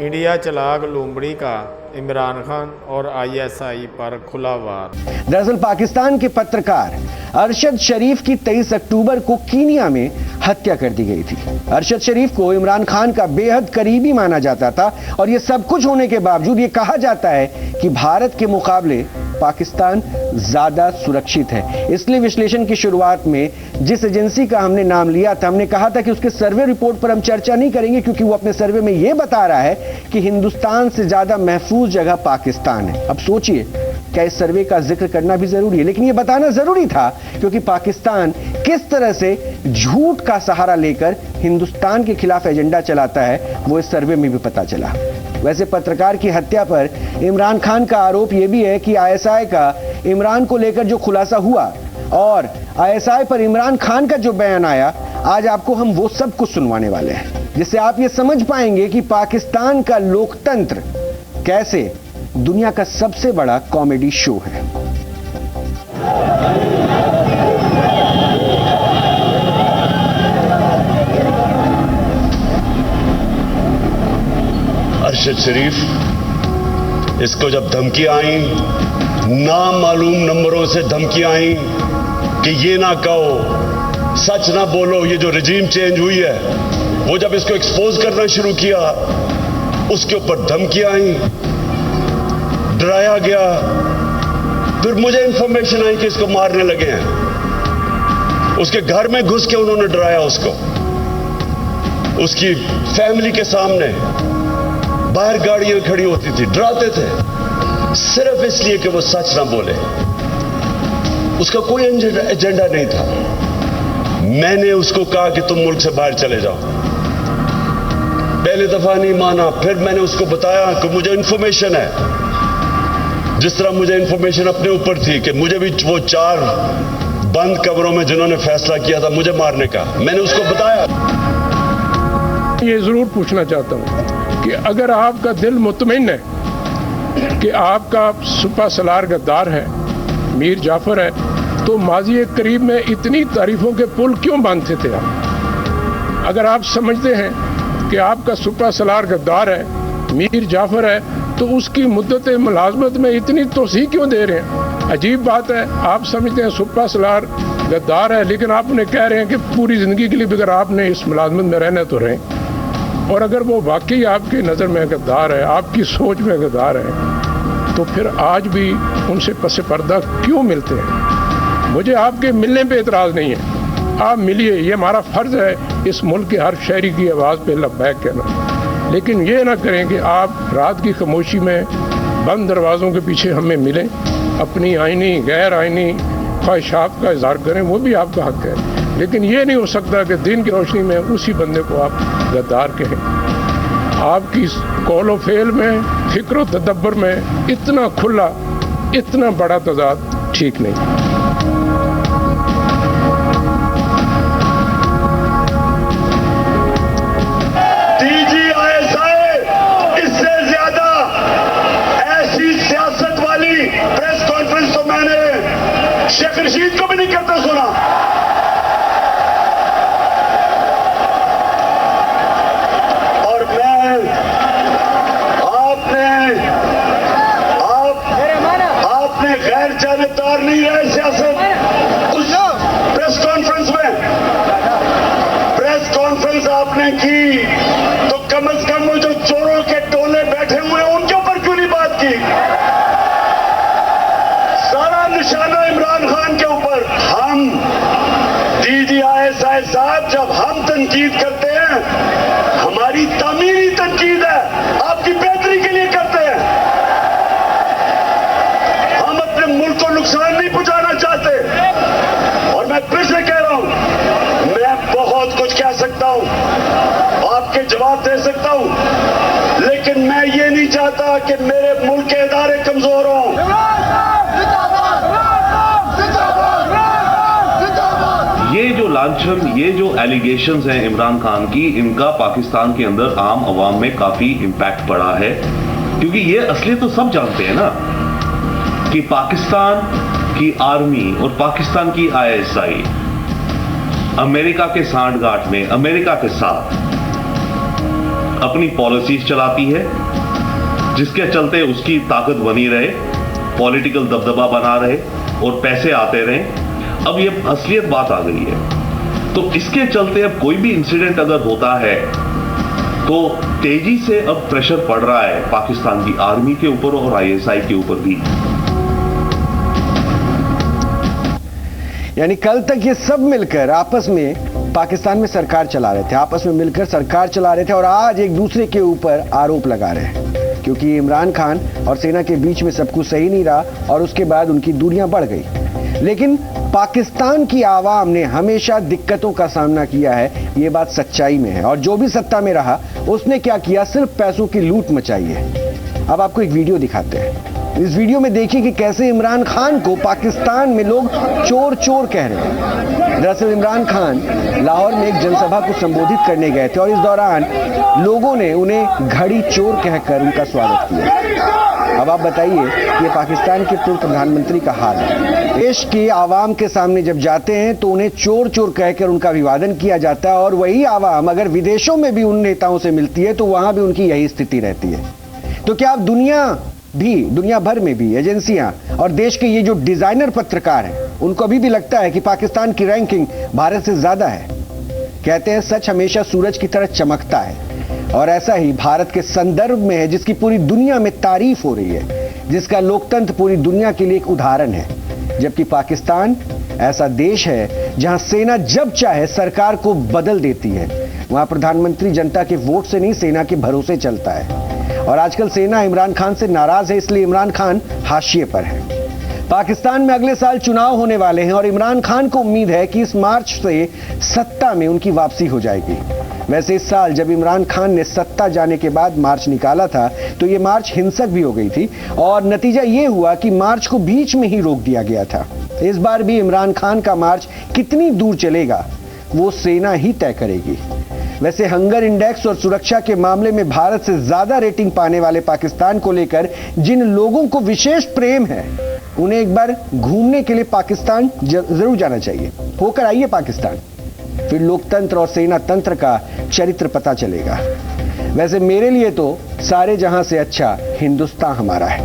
India चलाक लूमड़ी का इमरान खान और आईएसआई पर खुला वार। दरअसल पाकिस्तान के पत्रकार अरशद शरीफ की 23 अक्टूबर को कीनिया में हत्या कर दी गई थी। अरशद शरीफ को इमरान खान का बेहद करीबी माना जाता था और यह सब कुछ होने के बावजूद यह कहा जाता है कि भारत के मुकाबले पाकिस्तान ज्यादा सुरक्षित है। इसलिए विश्लेषण की शुरुआत में जिस एजेंसी का हमने नाम लिया था, हमने कहा था कि उसके सर्वे रिपोर्ट पर हम चर्चा नहीं करेंगे क्योंकि वो अपने सर्वे में यह बता रहा है कि हिंदुस्तान से ज्यादा महफूज जगह पाकिस्तान है। अब सोचिए, क्या इस सर्वे का जिक्र करना भी जरूरी है? लेकिन यह बताना जरूरी था क्योंकि पाकिस्तान किस तरह से झूठ का सहारा लेकर हिंदुस्तान के खिलाफ एजेंडा चलाता है वो इस सर्वे में भी पता चला। वैसे पत्रकार की हत्या पर इमरान खान का आरोप यह भी है कि आईएसआई का इमरान को लेकर जो खुलासा हुआ और आईएसआई पर इमरान खान का जो बयान आया, आज आपको हम वो सब कुछ सुनवाने वाले हैं जिससे आप ये समझ पाएंगे कि पाकिस्तान का लोकतंत्र कैसे दुनिया का सबसे बड़ा कॉमेडी शो है। अरशद शरीफ, इसको जब धमकियां आई, नामालूम नंबरों से धमकियां आई कि ये ना कहो, सच ना बोलो, ये जो रजीम चेंज हुई है, वो जब इसको एक्सपोज करना शुरू किया, उसके ऊपर धमकियां आई, डराया गया। फिर मुझे इंफॉर्मेशन आई कि इसको मारने लगे हैं। उसके घर में घुस के उन्होंने डराया उसको, उसकी फैमिली के सामने बाहर गाड़ियां खड़ी होती थी, डराते थे सिर्फ इसलिए कि वो सच ना बोले। उसका कोई एजेंडा नहीं था। मैंने उसको कहा कि तुम मुल्क से बाहर चले जाओ। पहली दफा नहीं माना, फिर मैंने उसको बताया कि मुझे इंफॉर्मेशन है, जिस तरह मुझे इंफॉर्मेशन अपने ऊपर थी कि मुझे भी वो 4 बंद कमरों में जिन्होंने फैसला किया था मुझे मारने का, मैंने उसको बताया। ये जरूर पूछना चाहता हूं कि अगर आपका दिल मुतमईन है कि आपका सुपा सलार गद्दार है, मीर जाफर है, तो माजी करीब में इतनी तारीफों के पुल क्यों बांधते थे आप? अगर आप समझते हैं कि आपका सुपा सलार गद्दार है, मीर जाफर है, तो उसकी मुद्दत मुलाजमत में इतनी तोसी क्यों दे रहे हैं? अजीब बात है, आप समझते हैं सुपा सलार गद्दार है, लेकिन आप उन्हें कह रहे हैं कि पूरी ज़िंदगी के लिए अगर आपने इस मुलाजमत में रहना तो रहें। और अगर वो वाकई आपकी नज़र में गद्दार है, आपकी सोच में गद्दार है, तो फिर आज भी उनसे पसे पर्दा क्यों मिलते हैं? मुझे आपके मिलने पे एतराज़ नहीं है, आप मिलिए, ये हमारा फ़र्ज़ है इस मुल्क के हर शहरी की आवाज़ पे लब्बैक कहना। लेकिन ये ना करें कि आप रात की खामोशी में बंद दरवाज़ों के पीछे हमें मिलें, अपनी आइनी गैर आइनी ख्वाहिशात का इज़हार करें, वो भी आपका हक है। लेकिन ये नहीं हो सकता कि दिन की रोशनी में उसी बंदे को आप गद्दार कहें। आपकी कौलो फेल में, फिक्र तदब्बर में इतना खुला, इतना बड़ा तजाद ठीक नहीं। शेख रशीद को भी नहीं करता सुना। और मैं आपने गैर जानबदार नहीं रहे सियासत। उस प्रेस कॉन्फ्रेंस आपने की तो कम से कम वो जो चोरों के टोले बैठे हुए हैं उनके ऊपर क्यों नहीं बात की? सारा निशाना इमरान खान के ऊपर। हम DGISI साहब, जब हम तनकीद करते हैं, हमारी तामीरी तनकीद है, आपकी बेहतरी के लिए करते हैं। हम अपने मुल्क को नुकसान नहीं पहुंचाना चाहते। और मैं फिर से कह रहा हूं, मैं बहुत कुछ कह सकता हूं, आपके जवाब दे सकता हूं, लेकिन मैं ये नहीं चाहता कि मेरे मुल्क के इदारे कमजोर हों। ये जो लांछन, ये जो एलिगेशंस हैं इमरान खान की, इनका पाकिस्तान के अंदर आम आवाम में काफी इम्पैक्ट पड़ा है, क्योंकि ये असली तो सब जानते हैं ना कि पाकिस्तान की आर्मी और पाकिस्तान की ISI अमेरिका के सांठगांठ में, अमेरिका के साथ अपनी पॉलिसीज चलाती है, जिसके चलते उसकी ताकत बनी रहे, पॉलिटिकल दबदबा बना रहे और पैसे आते रहे। अब ये असलियत बात आ गई है। तो इसके चलते अब कोई भी इंसिडेंट अगर होता है तो तेजी से अब प्रेशर पड़ रहा है पाकिस्तान की आर्मी के ऊपर और आईएसआई के ऊपर भी। यानी कल तक ये सब मिलकर आपस में पाकिस्तान में सरकार चला रहे थे, आपस में मिलकर सरकार चला रहे थे, और आज एक दूसरे के ऊपर आरोप लगा रहे हैं, क्योंकि इमरान खान और सेना के बीच में सब कुछ सही नहीं रहा और उसके बाद उनकी दूरियां बढ़ गई। लेकिन पाकिस्तान की आवाम ने हमेशा दिक्कतों का सामना किया है, ये बात सच्चाई में है। और जो भी सत्ता में रहा उसने क्या किया, सिर्फ पैसों की लूट मचाई है। अब आपको एक वीडियो दिखाते हैं। इस वीडियो में देखिए कि कैसे इमरान खान को पाकिस्तान में लोग चोर चोर कह रहे हैं। दरअसल इमरान खान लाहौर में एक जनसभा को संबोधित करने गए थे और इस दौरान लोगों ने उन्हें घड़ी चोर कहकर उनका स्वागत किया। अब आप बताइए कि ये पाकिस्तान के पूर्व प्रधानमंत्री का हाल है। देश के आवाम के सामने जब जाते हैं तो उन्हें चोर चोर कहकर उनका अभिवादन किया जाता है, और वही आवाम अगर विदेशों में भी उन नेताओं से मिलती है तो वहां भी उनकी यही स्थिति रहती है। तो क्या आप दुनिया भर में भी एजेंसियां और देश के ये जो डिजाइनर पत्रकार हैं उनको अभी भी लगता है कि पाकिस्तान की रैंकिंग भारत से ज्यादा है? कहते हैं सच हमेशा सूरज की तरह चमकता है, और ऐसा ही भारत के संदर्भ में है, जिसकी पूरी दुनिया में तारीफ हो रही है, जिसका लोकतंत्र पूरी दुनिया के लिए एक उदाहरण है। जबकि पाकिस्तान ऐसा देश है जहां सेना जब चाहे सरकार को बदल देती है। वहां प्रधानमंत्री जनता के वोट से नहीं, सेना के भरोसे चलता है। और आजकल सेना इमरान खान से नाराज है, इसलिए इमरान खान हाशिए पर है। पाकिस्तान में अगले साल चुनाव होने वाले हैं और इमरान खान को उम्मीद है कि इस मार्च से सत्ता में उनकी वापसी हो जाएगी। वैसे इस साल जब इमरान खान ने सत्ता जाने के बाद मार्च निकाला था तो ये मार्च हिंसक भी हो गई थी, और नतीजा ये हुआ कि मार्च को बीच में ही रोक दिया गया था। इस बार भी इमरान खान का मार्च कितनी दूर चलेगा वो सेना ही तय करेगी। वैसे हंगर इंडेक्स और सुरक्षा के मामले में भारत से ज्यादा रेटिंग पाने वाले पाकिस्तान को लेकर जिन लोगों को विशेष प्रेम है उन्हें एक बार घूमने के लिए पाकिस्तान जरूर जाना चाहिए। होकर आइए पाकिस्तान, फिर लोकतंत्र और सेना तंत्र का चरित्र पता चलेगा। वैसे मेरे लिए तो सारे जहां से अच्छा हिंदुस्तान हमारा है।